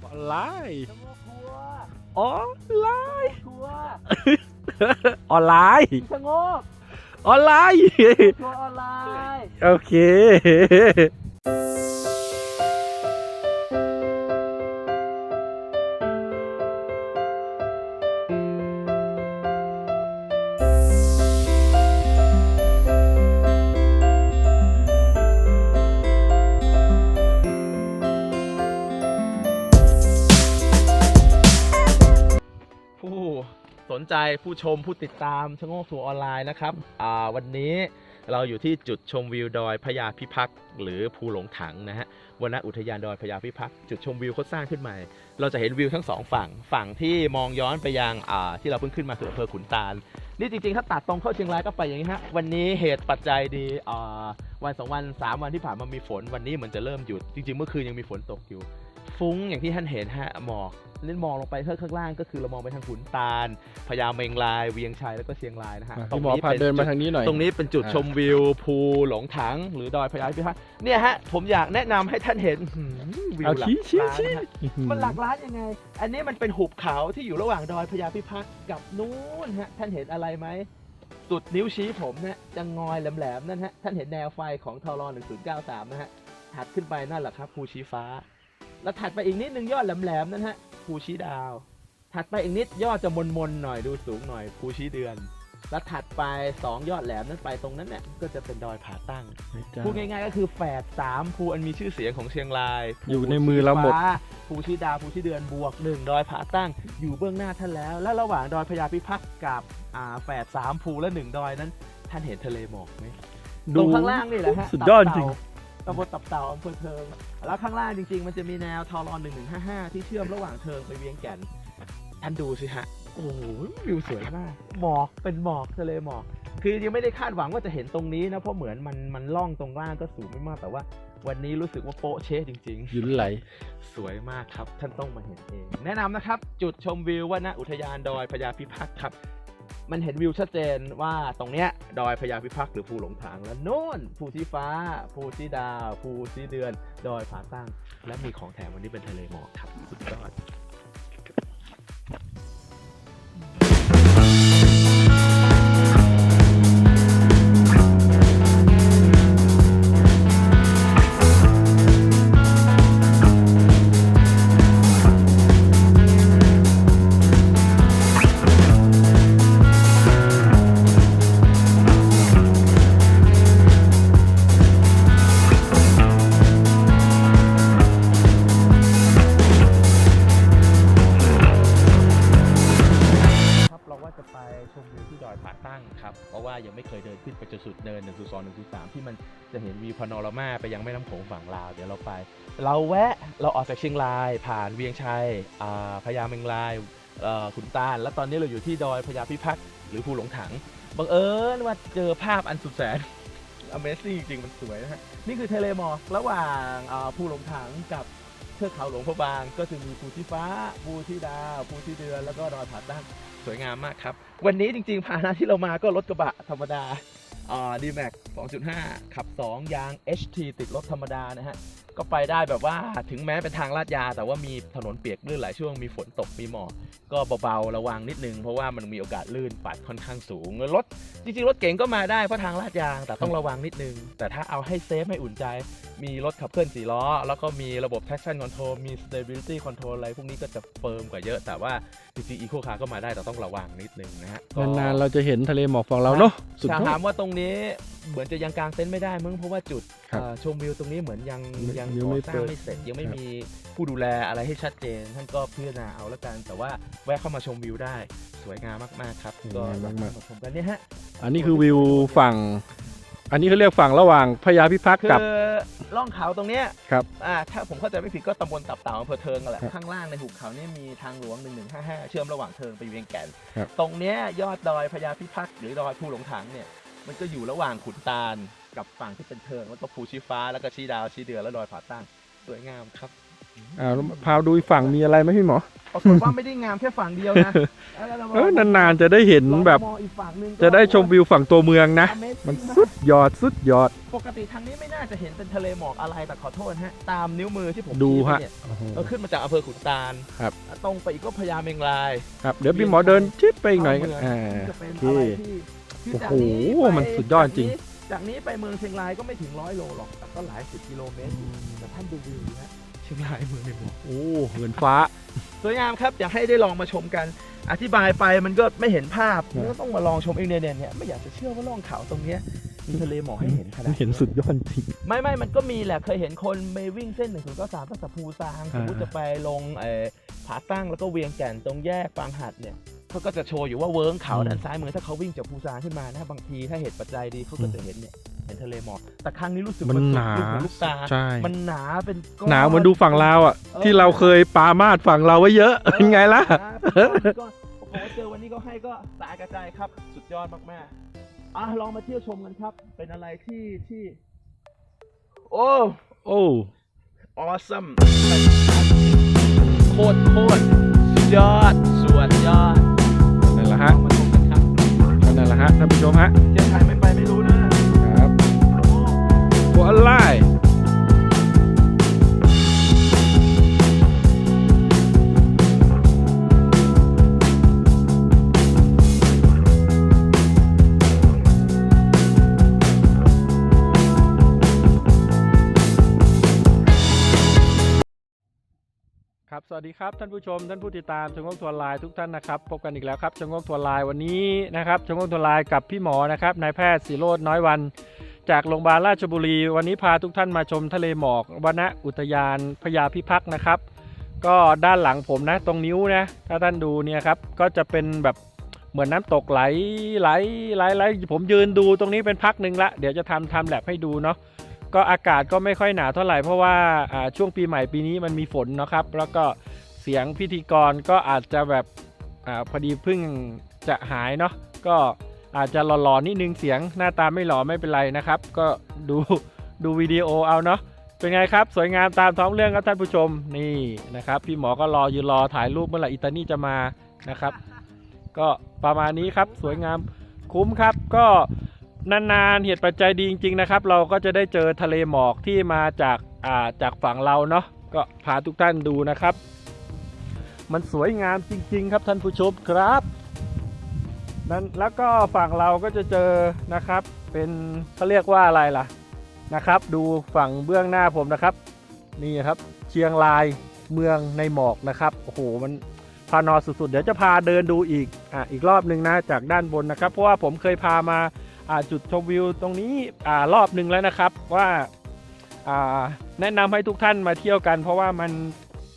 ออนไลน์ ชะโงกครัว ออนไลน์ ครัว ออนไลน์ ชะโงก ออนไลน์ ครัวออนไลน์ โอเคผู้สนใจผู้ชมผู้ติดตามชะโงกสู่ออนไลน์นะครับวันนี้เราอยู่ที่จุดชมวิวดอยพญาพิพักษ์หรือภูหลงถังนะฮะวนอุทยานดอยพญาพิพักษ์จุดชมวิวเขาสร้างขึ้นใหม่เราจะเห็นวิวทั้งสองฝั่งที่มองย้อนไปยังที่เราเพิ่งขึ้นมาคืออำเภอขุนตาลนี่จริงๆถ้าตัดตรงเข้าเชียงรายก็ไปอย่างนี้ฮะวันนี้เหตุปัจจัยดีวัน2 วัน 3 วันที่ผ่านมามีฝนวันนี้เหมือนจะเริ่มหยุดจริงๆเมื่อคืนยังมีฝนตกอยู่ฟุ้งอย่างที่ท่านเห็นฮะหมอกเล่นมองลงไปข้างล่างก็คือเรามองไปทางขุนตาลพญาเมงรายเวียงชัยแล้วก็เชียงรายนะฮะ พี่หมอพาเดินมาทางนี้หน่อย ตรงนี้เป็นจุดชมวิวภูหลงถังหรือดอยพญาพิพักษ์เนี่ยฮะผมอยากแนะนำให้ท่านเห็นวิว เอา หลัก ชี้ ล้านนะฮะมันหลักล้านยังไง อันนี้มันเป็นหุบเขาที่อยู่ระหว่างดอยพญาพิพักษ์กับนู้นฮะท่านเห็นอะไรไหมสุดนิ้วชี้ผมนะจะงอยแหลมๆนั่นฮะท่านเห็นแนวไฟของทร1093นะฮะถัดขึ้นไปนั่นแหละครับภูชี้ฟ้าแล้วถัดไปอีกนิดนึงยอดแหลมๆนั่นฮะภูชี้ดาวถัดไปอีกนิดยอดจะมนๆหน่อยดูสูงหน่อยภูชี้เดือนแล้วถัดไป2ยอดแหลมนั้นไปตรงนั้นเนี่ยก็จะเป็นดอยผาตั้งพูดง่ายๆก็คือแฝด3ภูอันมีชื่อเสียงของเชียงราย อยู่ในมือเราหมด ภูชี้ดาวภูชี้เดือนบวก1ดอยผาตั้งอยู่เบื้องหน้าท่านแล้วและระหว่างดอยพญาพิพักษ์กับแฝด3ภูและ1ดอยนั้นท่านเห็นทะเลหมอกไหมตรงข้างล่างนี่แหละฮะ สุดยอดจริง ตำบลตับเต่าอำเภอเทิงแล้วข้างล่างจริงๆมันจะมีแนวทร1155ที่เชื่อมระหว่างเทิงไปเวียงแก่นท่านดูสิฮะโอ้โหวิวสวยมากหมอกเป็นหมอกทะเลหมอกคือยังไม่ได้คาดหวังว่าจะเห็นตรงนี้นะเพราะเหมือนมันล่องตรงล่างก็สูงไม่มากแต่ว่าวันนี้รู้สึกว่าโป๊ะเช๊จริงๆ ยืนไหล สวยมากครับท่านต้องมาเห็นเองแนะนำนะครับจุดชมวิววนอุทยานดอยพญาพิพักษ์ครับมันเห็นวิวชัดเจนว่าตรงเนี้ยดอยพญาพิพักษ์หรือภูหลงถังแล้วโน่นภูชี้ฟ้าภูชี้ดาวภูชี้เดือนดอยผาตั้งและมีของแถมวันนี้เป็นทะเลหมอกครับสุดยอดจะไปชมวิวที่ดอยผาตั้งครับเพราะว่ายังไม่เคยเดินขึ้นไปจนสุดเนิน102 103ที่มันจะเห็นวิวพาโนรามาไปยังแม่น้ำโขงฝั่งลาวเดี๋ยวเราไปเราออกจากเชียงรายผ่านเวียงชัยพญาเมงรายขุนตาลแล้วตอนนี้เราอยู่ที่ดอยพญาพิพักษ์หรือภูหลงถังบังเอิญว่าเจอภาพอันสุดแสน Amazing จริงๆมันสวยนะฮะนี่คือทะเลหมอกระหว่างภูหลงถังกับเทือกเขาหลวงพระบางก็จะมีภูชี้ฟ้าภูชี้ดาวภูชี้เดือนแล้วก็ดอยผาตั้งสวยงามมากครับวันนี้จริงๆพาหนะที่เรามาก็รถกระบะธรรมดาD-Max 2.5 ขับ 2 ยาง HT ติดรถธรรมดานะฮะก็ไปได้แบบว่าถึงแม้เป็นทางลาดยางแต่ว่ามีถนนเปียกลื่นหลายช่วงมีฝนตกมีหมอกก็เบาๆระวังนิดนึงเพราะว่ามันมีโอกาสลื่นปัดค่อนข้างสูงรถจริงๆรถเก๋งก็มาได้เพราะทางลาดยางแต่ต้องระวังนิดนึงแต่ถ้าเอาให้เซฟให้อุ่นใจมีรถขับเคลื่อน4ล้อแล้วก็มีระบบ traction control มี stability control อะไรพวกนี้ก็จะเฟิร์มกว่าเยอะแต่ว่าจริงๆ Eco Car ก็มาได้แต่ต้องระวังนิดนึงนะฮะนานๆเราจะเห็นทะเลหมอกฝั่งเราเนาะสุดยอด ถามว่าตรงนี้เหมือนจะยังกางเต็นท์ไม่ได้มั้งเพราะว่าจุดชมวิวตรงนี้เหมือนยังก่อสร้างไม่เสร็จยังไม่มีผู้ดูแลอะไรให้ชัดเจนท่านก็พิจารณาเอาละกันแต่ว่าแวะเข้ามาชมวิวได้สวยงามมากๆครับก็มาชมกันเนี่ยฮะอันนี้คือวิวฝั่งอันนี้เขาเรียกฝั่งระหว่างพญาพิพักษ์กับล่องเขาตรงเนี้ยครับถ้าผมเข้าใจไม่ผิดก็ตำบลตับเต่าอำเภอเทิงกันแหละข้างล่างในหุบเขาเนี่ยมีทางหลวง1155เชื่อมระหว่างเทิงไปเวียงแก่นตรงเนี้ยยอดดอยพญาพิพักษ์หรือดอยภูหลงถังเนี่ยมันก็อยู่ระหว่างขุนตาลกับฝั่งที่เป็นเทิงแล้วก็ภูชี้ฟ้าแล้วก็ชี้ดาวชี้เดือนแล้วดอยผาตั้งสวยงามครับพาดูฝั่งมีอะไรไหมพี่หมอ ปรากฏว่าไม่ได้งามแค่ฝั่งเดียวนะ นานๆจะได้เห็นแบบ มองอีกฝั่งหนึ่งก็ จะได้ชมวิวฝั่งตัวเมืองนะ Amazing มันสุดยอดสุดยอด ปกติทางนี้ไม่น่าจะเห็นเป็นทะเลหมอกอะไรแต่ขอโทษฮะตามนิ้วมือที่ผม ดู ชี้ไป ฮะ เนี่ย โอ้โห เราขึ้นมาจากอำเภอขุนตาล ครับ ตรงไปอีกก็พญาเมงราย ครับเดี๋ยวพี่หมอเดินชิดไปอีกหน่อย เข้าเมือง จะเป็น โอเค อะไรที่จากนี้ โอ้โห ไป มันสุดยอดจริง จากนี้ไปเมืองเชียงรายก็ไม่ถึง100 โลหรอกแต่ก็หลาย10 กิโลเมตรอยู่แต่ท่านดูวิวนะเชียงรายเมืองในหมอก โอ้เงินฟ้า สวยงามครับอยากให้ได้ลองมาชมกัน อธิบายไปมันก็ไม่เห็นภาพ ครับ ก็ต้องมาลองชมเองเนี่ยไม่อยากจะเชื่อว่าล่องเขาตรงเนี้ยมีทะเลหมอกให้เห็นขนาด เห็นสุดยอดจริง ไม่มันก็มีแหละเคยเห็นคนไปวิ่งเส้น1093ตั้งแต่ภูซางสมมติจะไปลงผาตั้งแล้วก็เวียงแก่นตรงแยกปางหัดเนี่ยเขาก็จะโชว์อยู่ว่าเวิร์งเขาด้านซ้ายมือถ้าเขาวิ่งจากภูซางขึ้นมานะบางทีถ้าเหตุปัจจัยดีเขาก็จะเห็นเนี่ยเห็นทะเลหมอกแต่ครั้งนี้รู้สึก มันหนา สุดลูกหูลูกตา ใช่ มันหนาเป็นก้อน หนาวเหมือนดูฝั่งลาวอ่ะ ที่เราเคยปามาดฝั่งเราไว้เยอะเป็นไงล่ะ ก็โอ้โหเจอวันนี้ก็ให้ก็สายกระจายครับสุดยอดมากๆลองมาเที่ยวชมกันครับ เป็นอะไรที่โอ้ โอ้ awesome โคตรสุดยอดสุดยอด นั่นแหละ ล ฮะ องมาชมกันครับ นั่นแหละฮะท่านผู้ชมฮะ เชียงรายไม่ไปไม่รู้นะครับ หัวไล่ครับสวัสดีครับท่านผู้ชมท่านผู้ติดตามชงงทัวร์ไลน์ทุกท่านนะครับพบกันอีกแล้วครับชงงทัวร์ไลน์วันนี้นะครับชงงทัวร์ไลน์กับพี่หมอนะครับนายแพทย์ศิโรจน์น้อยวันจากโรงพยาบาลราชบุรีวันนี้พาทุกท่านมาชมทะเลหมอกวนอุทยานพญาพิพักษ์นะครับก็ด้านหลังผมนะตรงนิ้วนะถ้าท่านดูเนี่ยครับก็จะเป็นแบบเหมือนน้ำตกไหลผมยืนดูตรงนี้เป็นพักหนึ่งละเดี๋ยวจะทำแลบให้ดูเนาะก็อากาศก็ไม่ค่อยหนาวเท่าไหร่เพราะว่าช่วงปีใหม่ปีนี้มันมีฝนนะครับแล้วก็เสียงพิธีกรก็อาจจะแบบพอดีเพิ่งจะหายเนาะก็อาจจะหล่อๆนิดนึงเสียงหน้าตาไม่หล่อไม่เป็นไรนะครับก็ดูวิดีโอเอาเนาะเป็นไงครับสวยงามตามท้องเรื่องครับท่านผู้ชมนี่นะครับพี่หมอก็ยืนรอถ่ายรูปเมื่อไหร่อิตานี่จะมานะครับก็ประมาณนี้ครับสวยงามคุ้มครับก็นานๆเหตุปัจจัยดีจริงๆนะครับเราก็จะได้เจอทะเลหมอกที่มาจากฝั่งเราเนาะก็พาทุกท่านดูนะครับมันสวยงามจริงๆครับท่านผู้ชมครับนั้นแล้วก็ฝั่งเราก็จะเจอนะครับเป็นเขาเรียกว่าอะไรล่ะนะครับดูฝั่งเบื้องหน้าผมนะครับนี่ครับเชียงรายเมืองในหมอกนะครับโอ้โหมันพานอสุดๆเดี๋ยวจะพาเดินดูอีกรอบหนึ่งนะจากด้านบนนะครับเพราะว่าผมเคยพามาจุดชมวิวตรงนี้รอบหนึ่งแล้วนะครับว่าแนะนำให้ทุกท่านมาเที่ยวกันเพราะว่ามัน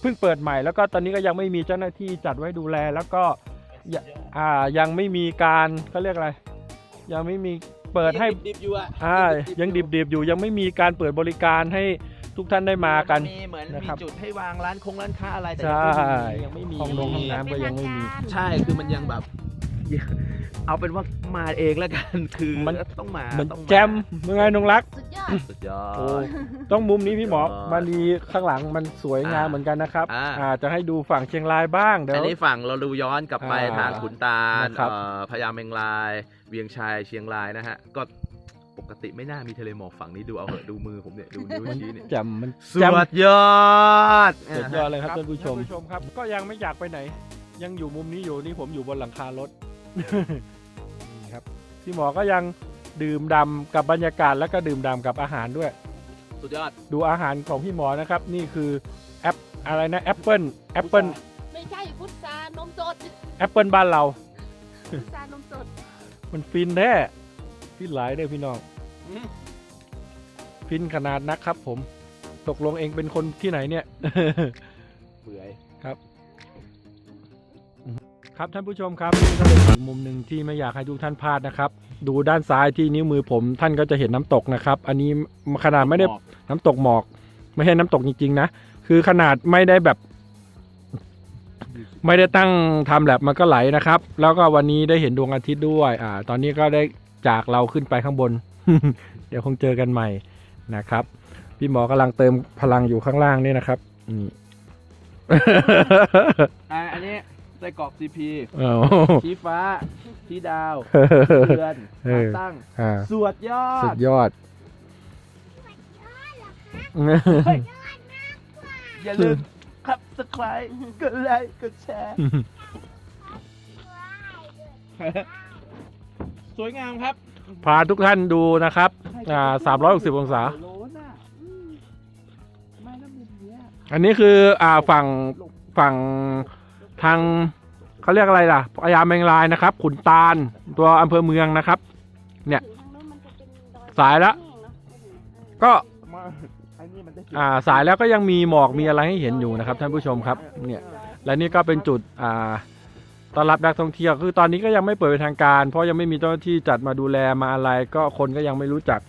เพิ่งเปิดใหม่แล้วก็ตอนนี้ก็ยังไม่มีเจ้าหน้าที่จัดไว้ดูแลแล้วก็ยังไม่มีการเขาเรียกอะไรยังไม่มีเปิดให้ ดิบอยู่อ่ะ ยังดิบอยู่ยังไม่มีการเปิดบริการให้ทุกท่านได้มากัน มีเหมือน นะ มี ครับ จุดให้วางร้านค้าอะไรแต่ ใช่ ยังไม่มี ห้องน้ำก็ยังไม่มี ใช่คือมันยังแบบ เอาเป็นว่ามาเองแล้วกันคือมันต้องมา เหมือน ต้องา แจมยังไงนงรัก สุดยอด สุดยอ โอ้ ด ต้องมุมนี้พี่หมอ สุดยอด มาดีข้างหลังมันสวยงามเหมือนกันนะครับ จะให้ดูฝั่งเชียงรายบ้างเดี๋ย อั วน นี้ฝั่งเราดูย้อนกลับไปทางขุนตาล นะครับ พญาเมงราย เวียงชัยเชียงรายนะฮะก็ปกติไม่น่ามีทะเลหมอกฝั่งนี้ดูเอาเหอะดูมือผมเนี่ยดูนิ้วชี้เนี่ย แจ่มมัน สุ แจ่ม ดยอด สุดยอดเลยครับท่านผู้ชมครับก็ยังไม่อยากไปไหน ยังอยู่มุมนี้อยู่นี่ผมอยู่บนหลังคารถ นี่ครับพี่หมอก็ยังดื่มด่ำกับบรรยากาศแล้วก็ดื่มด่ำกับอาหารด้วย สุดยอด ดูอาหารของพี่หมอนะครับนี่คืออะไรนะแอปเปิล ไม่ใช่พุทรานมสด แอปเปิลบ้านเรา พุทรานมสด มันฟินแท้ฟินหลายเด้อพี่น้องฟินขนาดนักครับผมตกลงเองเป็นคนที่ไหนเนี่ย เบื่อ ครับท่านผู้ชมครับนี่ก็เป็นอีกมุมหนึ่งที่ไม่อยากให้ทุกท่านพลาดนะครับ ดูด้านซ้ายที่นิ้วมือผมท่านก็จะเห็นน้ำตกนะครับ อันนี้ขนาดไม่ได้น้ำตกหมอกไม่ใช่น้ำตกจริงๆนะคือขนาดไม่ได้แบบ ไม่ได้ตั้งทำแลบมันก็ไหลนะครับ แล้วก็วันนี้ได้เห็นดวงอาทิตย์ด้วยตอนนี้ก็ได้จากเราขึ้นไปข้างบน เดี๋ยวคงเจอกันใหม่นะครับพี่หมอกำลังเติมพลังอยู่ข้างล่างนี่นะครับอัน อันนี้ไส้กรอกซีพี อ๋อ ชี้ฟ้าชี้ดาว เออ เดือน เออ ตั้ง อ่า สวดยอ สุ ด ดยอด อย่าลืมครับสไครต์กดไลค์กดแชร์สวยงามครับ พาทุกท่านดูนะครับ360 องศา โลน่ะไม่น้ำมันเนี้ย อันนี้คือฝั่งทางเขาเรียกอะไรล่ะพญาแมงลายนะครับ ขุนตาลตัวอำเภอเมืองนะครับ เนี่ย สายแล้ว ก็ มาไอ้นี่มันได้ สายแล้วก็ยังมีหมอกมีอะไรให้เห็นอยู่นะครับท่านผู้ชมครับเนี่ยและนี่ก็เป็นจุดต้อนรับนักท่องเที่ยวคือตอนนี้ก็ยังไม่เปิดเป็นทางการ เพราะยังไม่มีเจ้าหน้าที่จัดมาดูแลมาอะไร ก็คนก็ยังไม่รู้จัก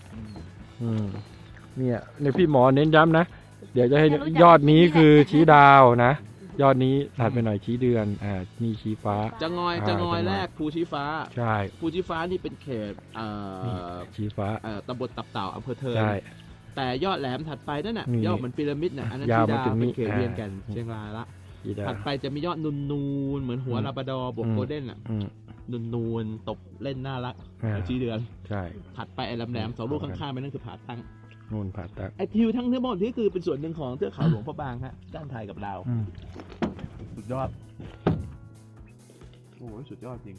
เนี่ยในพี่หมอเน้นย้ำนะเดี๋ยวจะให้ยอดนี้คือชี้ดาวนะ ยอดนี้ถัดไปหน่อยชี้เดือนนี่ชี้ฟ้า จะงอยแรกภูชีฟ้า ใช่ ภูชีฟ้านี่เป็นเขตชี้ฟ้า ตำบลตับเต่าอำเภอเทิง ใช่ แต่ยอดแหลมถัดไปนั่นน่ะ นี่ ยอดเหมือนพีระมิดน่ะอันนั้น ยาว ชี มา ดา ถึ ว งนี่ เป็นเขตเวียงแก่นเชียงรายละ ชี้ดาว ถัดไปจะมียอดนูนๆเหมือนหัวลาบราดอร์บวกโกลเด้นอ่ะนูนๆตบเล่นน่ารักชี้เดือน ใช่ ถัดไปไอ้แหลมๆสองลูกข้างๆไปนั่นคือผาตั้ง นู่นผ่าตัด ไอ้ทิวทั้งเนื้อหมดที่คือเป็นส่วนหนึ่งของเทือกเขาหลวงพระบางฮะด้านไทยกับลาวสุดยอดโอ้โหสุดยอดจริง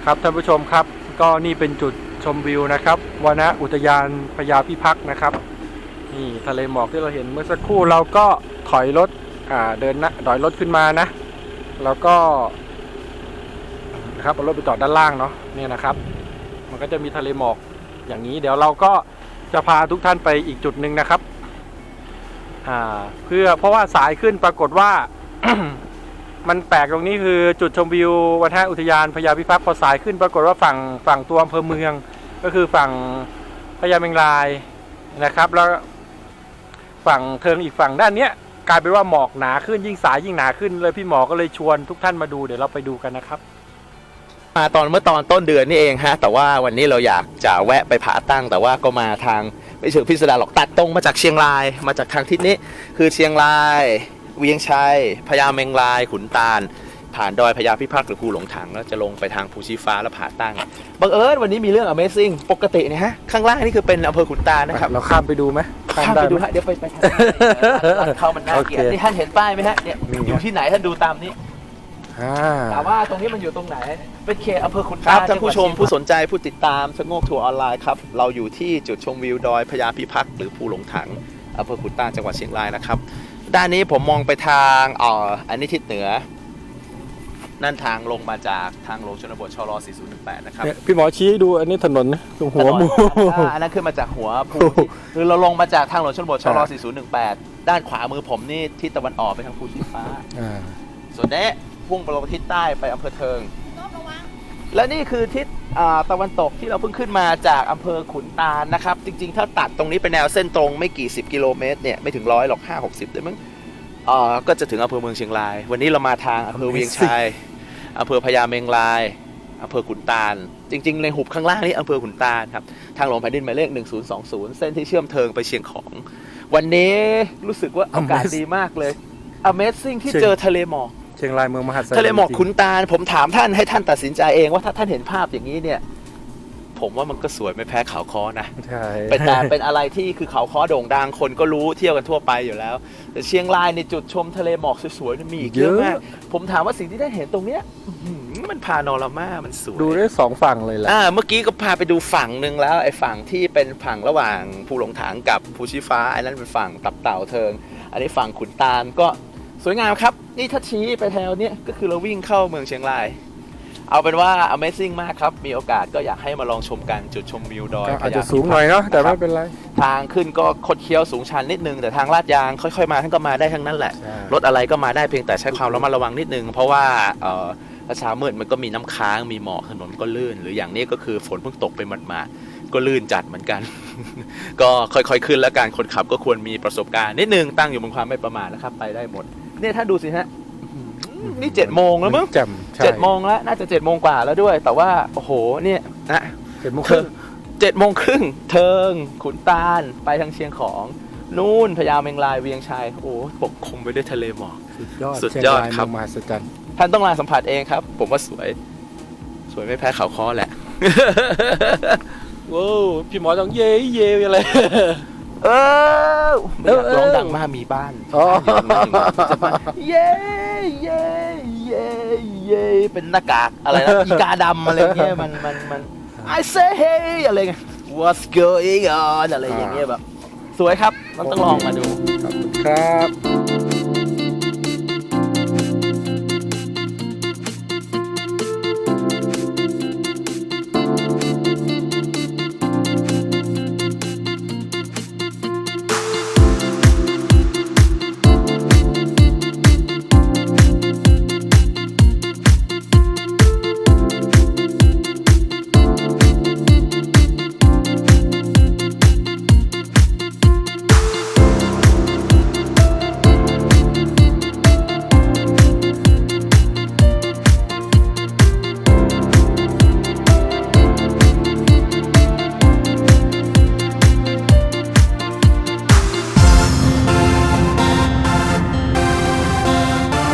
ครับท่านผู้ชมครับก็นี่เป็นจุดชมวิวนะครับวนอุทยานพญาพิพักษ์นะครับนี่ทะเลหมอกที่เราเห็นเมื่อสักครู่เราก็ถอยรถถอยรถขึ้นมานะแล้วก็นะครับเอารถไปจอดด้านล่างเนาะเนี่ยนะครับมันก็จะมีทะเลหมอกอย่างนี้เดี๋ยวเราก็จะพาทุกท่านไปอีกจุดหนึ่งนะครับเพราะว่าสายขึ้นปรากฏว่า มันแปลกตรงนี้คือจุดชมวิววนอุทยานพญาพิพักษ์พอสายขึ้นปรากฏว่าฝั่งตัวอำเภอเมืองก็คือฝั่งพญาแมงลายนะครับแล้วฝั่งเทิงอีกฝั่งด้านเนี้ยกลายเป็นว่าหมอกหนาขึ้นยิ่งสายยิ่งหนาขึ้นเลยพี่หมอก็เลยชวนทุกท่านมาดูเดี๋ยวเราไปดูกันนะครับ มาเมื่อตอนต้นเดือนนี่เองฮะแต่ว่าวันนี้เราอยากจะแวะไปผาตั้งแต่ว่าก็มาทางไม่เชิงพิสดารหรอกตัดตรงมาจากเชียงรายมาจากทางทิศนี้คือเชียงรายเวียงชัยพญาแมงลายขุนตาลผ่านดอยพญาพิพักษ์หรือภูหลงถังแล้วจะลงไปทางภูชีฟ้าแล้วผาตั้งบังเอิญวันนี้มีเรื่อง Amazing ปกติเนี่ยฮะข้างล่างนี่คือเป็นอำเภอขุนตาลนะครับ เราข้ามไปดูไหม ข้ามไปดูฮะเดี๋ยวไปทางเขามันน่าเกลียด โอเค นี่ท่านเห็นป้ายไหมฮะเนี่ย มี อยู่ที่ไหนท่านดูตามนี้แต่ว่าตรงนี้มันอยู่ตรงไหนเป็นเขตอำเภอขุนตาลท่านผู้ชมผู้สนใจผู้ติดตามชะโงกทัวร์ออนไลน์ครับเราอยู่ที่จุดชมวิวดอยพญาพิพักษ์หรือภูหลงถังอำเภอขุนตาลจังหวัดเชียงรายนะครับด้านนี้ผมมองไปทางอันนี้ทิศเหนือนั่นทางลงมาจากทางหลวงชนบทชล4018นะครับ พี่หมอชี้ดูอันนี้ถนนตรงหัวหมู อันนั้นขึ้นมาจากหัวภูคือเราลงมาจากทางหลวงชนบทชล4018ด้านขวามือผมนี่ทิศตะวันออกไปทางภูชีฟ้าส่วนนี้พุ่งไปลงทิศใต้ไปอำเภอเทิงและนี่คือทิศตะวันตกที่เราเพิ่งขึ้นมาจากอำเภอขุนตาลนะครับจริงๆถ้าตัดตรงนี้เป็นแนวเส้นตรงไม่กี่10กิโลเมตรเนี่ยไม่ถึง100หรอก5-60เลยมั้งก็จะถึงอำเภอเมืองเชียงรายวันนี้เรามาทางอำเภอเวียงชัยอำเภอพญาแมงลายอำเภอขุนตาลจริงๆในหุบข้างล่างนี่อำเภอขุนตาลครับทางหลวงแผ่นดินหมายเลข1020เส้นที่เชื่อมเทิงไปเชียงของวันนี้รู้สึกว่าอากาศดีมากเลย Amazing ที่เจอทะเลหมอก เชียงรายเมืองมหัศจรรย์ ทะเลหมอกขุนตาลผมถามท่านให้ท่านตัดสินใจเองว่าถ้าท่านเห็นภาพอย่างนี้เนี่ยผมว่ามันก็สวยไม่แพ้เขาค้อนะ ใช่ เป็นอะไรที่คือเขาค้อโด่งดังคนก็รู้เที่ยวกันทั่วไปอยู่แล้วแต่เชียงรายในจุดชมทะเลหมอกสวยๆมีอีกเยอะมากผมถามว่าสิ่งที่ได้เห็นตรงเนี้ยมันพาโนรามามันสวย ดูได้2ฝั่งเลยแหละ เมื่อกี้ก็พาไปดูฝั่งหนึ่งแล้วไอ้ฝั่งที่เป็นฝั่งระหว่างภูหลงถังกับภูชีฟ้าไอ้นั่นเป็นฝั่งตับเต่าเทิงอันนี้ฝั่งขุนตาลก็สวยงามครับนี่ถ้าชี้ไปแถวเนี้ยก็คือเราวิ่งเข้าเมืองเชียงราย เอาเป็นว่า Amazing มากครับ มีโอกาสก็อยากให้มาลองชมกันจุดชมวิวดอย ก็อาจ พญ จะสูงหน่อยเนาะแต่ไม่เป็นไร ทางขึ้นก็คดเคี้ยวสูงชันนิดนึงแต่ทางลาดยางค่อยๆมาท่านก็มาได้ทั้งนั้นแหละ ใช่ รถอะไรก็มาได้เพียงแต่ใช้ความระมัดระวังนิดนึง เพราะว่าเช้ามืดมันก็มีน้ำค้างมีหมอกถนนก็ลื่น หรืออย่างนี้ก็คือฝนเพิ่งตกไปหมาดๆก็ลื่นจัดเหมือนกัน ก็ค่อยๆขึ้นแล้วกันคนขับก็ควรมีประสบการณ์นิดนึงตั้งอยู่บนความไม่ประมาทนะครับไปได้หมดเนี่ยท่านดูสิฮะนี่7 โมงแล้วมั้ง แจ่มใช่ 7 โมงแล้วน่าจะ7 โมงกว่าแล้วด้วย แต่ว่าโอ้โหเนี่ยนะ 7:30 7 โมงครึ่งเทิงขุนตาลไปทางเชียงของนู่นพญาเมงรายเวียงชัยโอ้ปกคลุมไปด้วยทะเลหมอก สุดยอด สุดยอด เชีงาย ครับ เมืองมหัศจรรย์ ท่านต้องมาสัมผัสเองครับ ผมว่าสวยไม่แพ้เขาค้อแหละ ว้าวพี่หมอต้องเย่เย่อะไร เออไม่อยากร้องดังมากมีบ้าน อ๋อ จะมาเย่เย่เย่เย่เป็นหน้ากากอะไรนะอีกาดำอะไรเงี้ยมัน I say hey อะไรเงี้ย What's going on อะไรอย่างเงี้ยแบบสวยครับต้องลองมาดู ขอบคุณครับ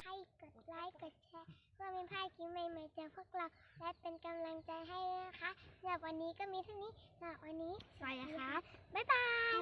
ให้กดไลค์กดแชร์เพื่อเป็นภาพคลิปใหม่ๆจากพวกเราและเป็นกำลังใจให้ด้วยนะคะสำหรับวันนี้ก็มีเท่านี้สำหรับวันนี้สวัสดีค่ะบ๊ายบาย